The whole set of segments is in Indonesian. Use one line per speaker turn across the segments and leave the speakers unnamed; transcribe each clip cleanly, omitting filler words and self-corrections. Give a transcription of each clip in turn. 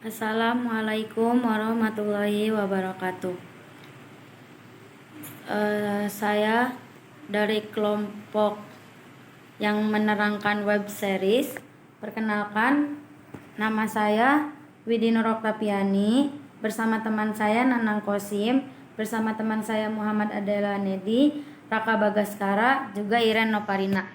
Assalamualaikum warahmatullahi wabarakatuh. Saya dari kelompok yang menerangkan web series. Perkenalkan, nama saya Widi Nur Oktaviani, bersama teman saya Nanang Kosim, bersama teman saya Muhammad Adela Nedi, Raka Bagaskara, juga Iren Noparina.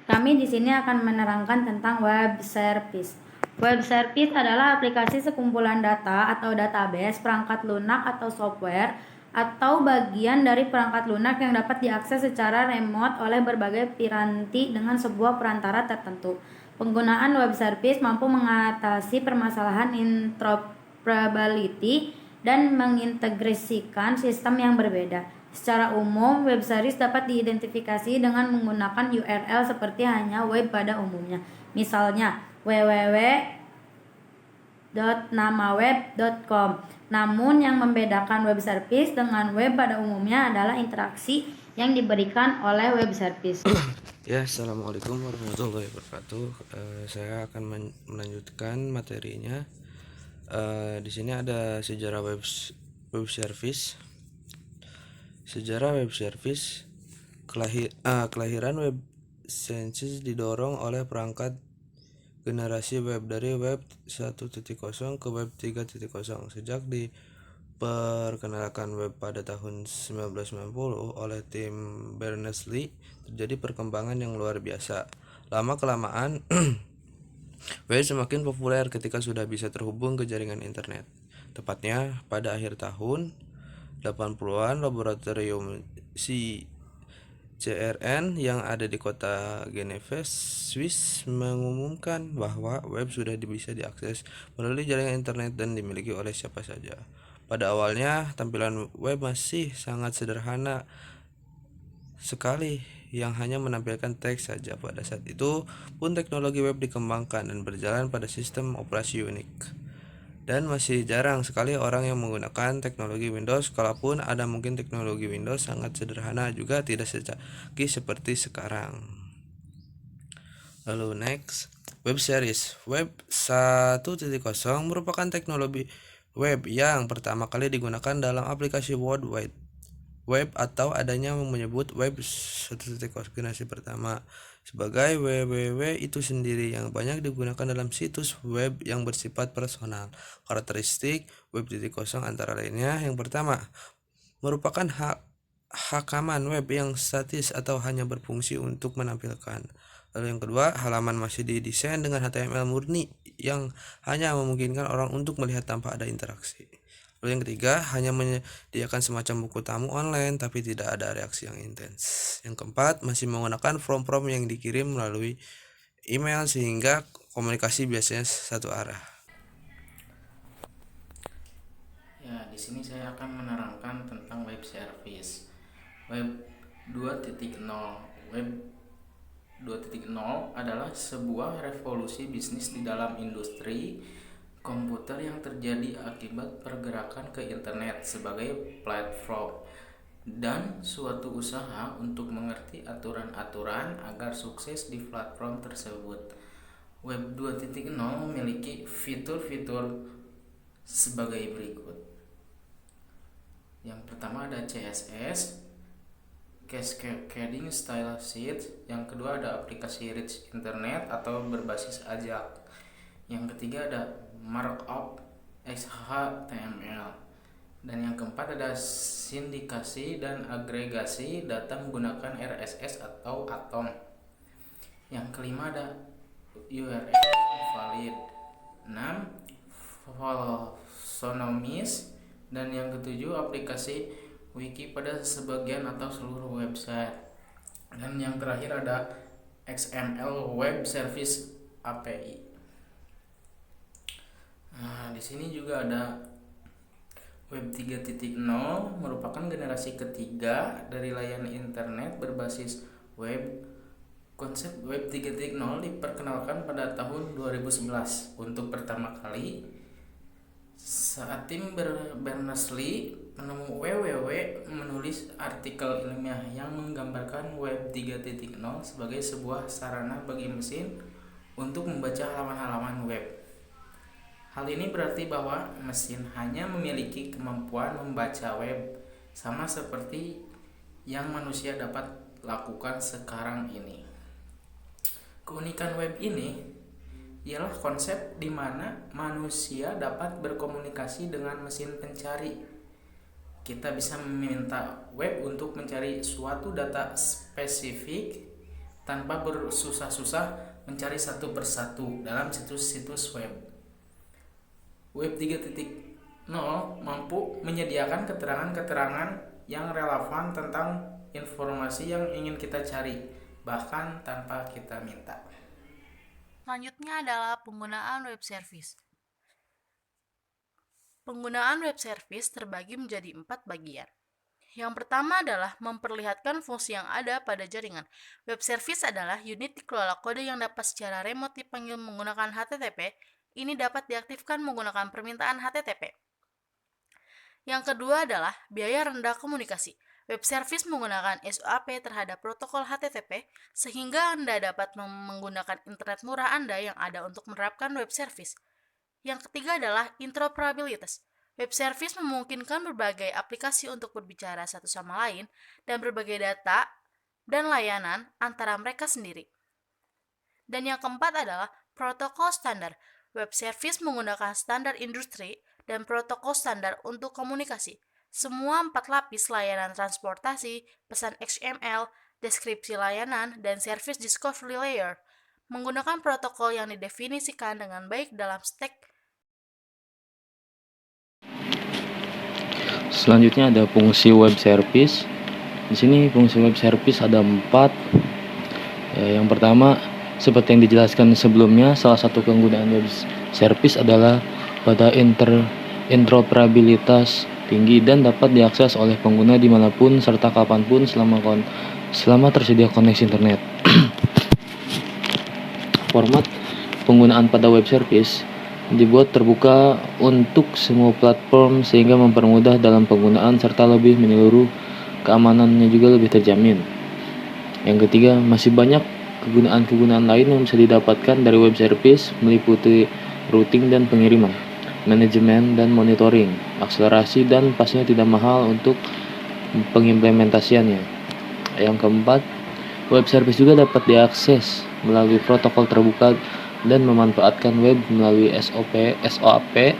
Kami di sini akan menerangkan tentang web service. Web service adalah aplikasi sekumpulan data atau database, perangkat lunak atau software, atau bagian dari perangkat lunak yang dapat diakses secara remote oleh berbagai piranti dengan sebuah perantara tertentu. Penggunaan web service mampu mengatasi permasalahan interoperability dan mengintegrasikan sistem yang berbeda. Secara umum, web service dapat diidentifikasi dengan menggunakan URL seperti hanya web pada umumnya. Misalnya, www.namaweb.com. Namun yang membedakan web service dengan web pada umumnya adalah interaksi yang diberikan oleh web service.
Ya, assalamualaikum warahmatullahi wabarakatuh. Saya akan melanjutkan materinya. Di sini ada sejarah web service. Sejarah web service. Kelahiran web service didorong oleh perangkat generasi web dari web 1.0 ke web 3.0. Sejak diperkenalkan web pada tahun 1990 oleh tim Berners-Lee, terjadi perkembangan yang luar biasa. Lama-kelamaan web semakin populer ketika sudah bisa terhubung ke jaringan internet. Tepatnya pada akhir tahun 80-an, laboratorium CERN yang ada di kota Geneva, Swiss mengumumkan bahwa web sudah bisa diakses melalui jaringan internet dan dimiliki oleh siapa saja. Pada awalnya, tampilan web masih sangat sederhana sekali yang hanya menampilkan teks saja. Pada saat itu pun teknologi web dikembangkan dan berjalan pada sistem operasi unik. Dan masih jarang sekali orang yang menggunakan teknologi Windows. Kalaupun ada, mungkin teknologi Windows sangat sederhana juga, tidak secanggih seperti sekarang. Lalu next, web series. Web 1.0 merupakan teknologi web yang pertama kali digunakan dalam aplikasi World Wide Web, atau adanya menyebut web 1.0 generasi pertama sebagai www itu sendiri, yang banyak digunakan dalam situs web yang bersifat personal. Karakteristik web 1.0 antara lainnya: yang pertama, merupakan hakaman web yang statis atau hanya berfungsi untuk menampilkan. Lalu yang kedua, halaman masih didesain dengan HTML murni yang hanya memungkinkan orang untuk melihat tanpa ada interaksi. Lalu yang ketiga, hanya menyediakan semacam buku tamu online tapi tidak ada reaksi yang intens. Yang keempat, masih menggunakan form-form yang dikirim melalui email sehingga komunikasi biasanya satu arah.
Ya, di sini saya akan menerangkan tentang web service. Web 2.0. Web 2.0 adalah sebuah revolusi bisnis di dalam industri komputer yang terjadi akibat pergerakan ke internet sebagai platform dan suatu usaha untuk mengerti aturan-aturan agar sukses di platform tersebut. Web 2.0 memiliki fitur-fitur sebagai berikut. Yang pertama ada CSS, Cascading Style Sheet. Yang kedua ada aplikasi Rich Internet atau berbasis AJAX. Yang ketiga ada Markup XHTML. Dan yang keempat ada sindikasi dan agregasi data menggunakan RSS atau Atom. Yang kelima ada URL valid. 6. Follosonomies. Dan yang ketujuh aplikasi wiki pada sebagian atau seluruh website. Dan yang terakhir ada XML Web Service API. Nah, di sini juga ada Web 3.0 merupakan generasi ketiga dari layanan internet berbasis web. Konsep Web 3.0 diperkenalkan pada tahun 2011 untuk pertama kali saat tim Berners-Lee penemu www menulis artikel ilmiah yang menggambarkan Web 3.0 sebagai sebuah sarana bagi mesin untuk membaca halaman-halaman web. Hal ini berarti bahwa mesin hanya memiliki kemampuan membaca web sama seperti yang manusia dapat lakukan sekarang ini. Keunikan web ini ialah konsep di mana manusia dapat berkomunikasi dengan mesin pencari. Kita bisa meminta web untuk mencari suatu data spesifik tanpa bersusah-susah mencari satu persatu dalam situs-situs web. Web 3.0 mampu menyediakan keterangan-keterangan yang relevan tentang informasi yang ingin kita cari, bahkan tanpa kita minta.
Selanjutnya adalah penggunaan web service. Penggunaan web service terbagi menjadi 4 bagian. Yang pertama adalah memperlihatkan fungsi yang ada pada jaringan. Web service adalah unit dikelola kode yang dapat secara remote dipanggil menggunakan HTTP. Ini dapat diaktifkan menggunakan permintaan HTTP. Yang kedua adalah biaya rendah komunikasi. Web service menggunakan SOAP terhadap protokol HTTP, sehingga Anda dapat menggunakan internet murah Anda yang ada untuk menerapkan web service. Yang ketiga adalah interoperabilitas. Web service memungkinkan berbagai aplikasi untuk berbicara satu sama lain dan berbagai data dan layanan antara mereka sendiri. Dan yang keempat adalah protokol standar. Web service menggunakan standar industri dan protokol standar untuk komunikasi. Semua 4 lapis layanan transportasi, pesan XML, deskripsi layanan, dan service discovery layer menggunakan protokol yang didefinisikan dengan baik dalam stack.
Selanjutnya ada fungsi web service. Di sini fungsi web service ada 4. Yang pertama, seperti yang dijelaskan sebelumnya, salah satu kegunaan web service adalah pada interoperabilitas tinggi dan dapat diakses oleh pengguna dimanapun serta kapanpun selama tersedia koneksi internet. Format penggunaan pada web service dibuat terbuka untuk semua platform sehingga mempermudah dalam penggunaan serta lebih menyeluruh, keamanannya juga lebih terjamin. Yang ketiga, masih banyak kegunaan-kegunaan lain yang bisa didapatkan dari web service, meliputi routing dan pengiriman, manajemen dan monitoring, akselerasi, dan pastinya tidak mahal untuk pengimplementasiannya. Yang keempat, web service juga dapat diakses melalui protokol terbuka dan memanfaatkan web melalui SOAP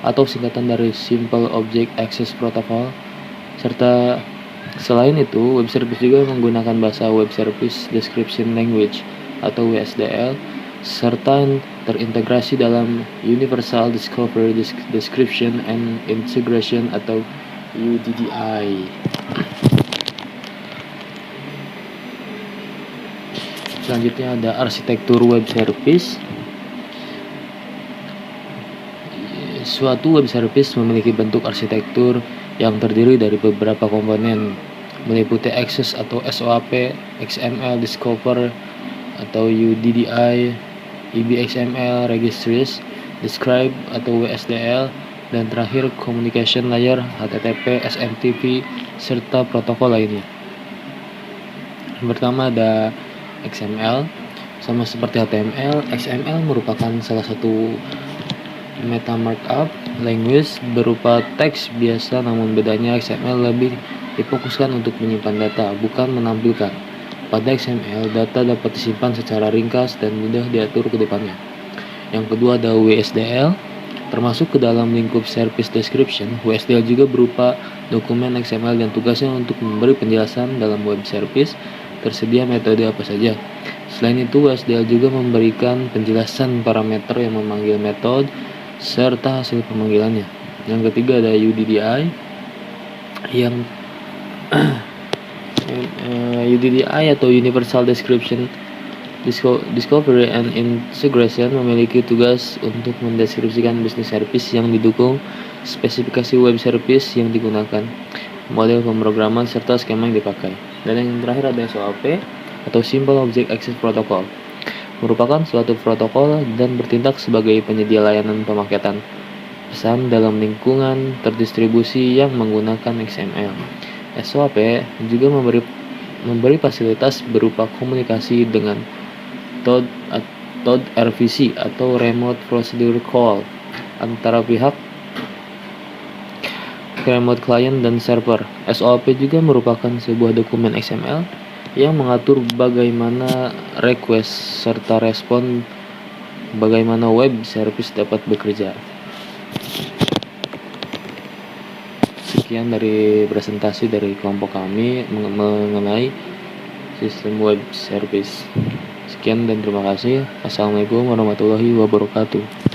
atau singkatan dari Simple Object Access Protocol. Serta selain itu, web service juga menggunakan bahasa Web Service Description Language atau WSDL serta terintegrasi dalam Universal Discovery Description and Integration atau UDDI. Selanjutnya ada arsitektur web service. Suatu web service memiliki bentuk arsitektur yang terdiri dari beberapa komponen, meliputi access atau SOAP, XML Discover atau UDDI, EBXML Registries, Describe atau WSDL, dan terakhir Communication Layer, HTTP, SMTP, serta protokol lainnya. Yang pertama ada XML. Sama seperti HTML, XML merupakan salah satu meta markup language berupa teks biasa, namun bedanya XML lebih difokuskan untuk menyimpan data, bukan menampilkan. Pada XML, data dapat disimpan secara ringkas dan mudah diatur ke depannya. Yang kedua ada WSDL, termasuk ke dalam lingkup Service Description. WSDL juga berupa dokumen XML dan tugasnya untuk memberi penjelasan dalam web service tersedia metode apa saja. Selain itu, WSDL juga memberikan penjelasan parameter yang memanggil metode serta hasil pemanggilannya. Yang ketiga ada UDDI yang UDDI atau Universal Description Discovery and Integration memiliki tugas untuk mendeskripsikan bisnis service yang didukung, spesifikasi web service yang digunakan, model pemrograman, serta skema yang dipakai. Dan yang terakhir ada SOAP atau Simple Object Access Protocol, merupakan suatu protokol dan bertindak sebagai penyedia layanan pemaketan pesan dalam lingkungan terdistribusi yang menggunakan XML. SOAP juga memberi fasilitas berupa komunikasi dengan metode RPC atau Remote Procedure Call antara pihak remote client dan server. SOAP juga merupakan sebuah dokumen XML yang mengatur bagaimana request serta respon, bagaimana web service dapat bekerja. Sekian dari presentasi dari kelompok kami mengenai sistem web service. Sekian dan terima kasih. Assalamualaikum warahmatullahi wabarakatuh.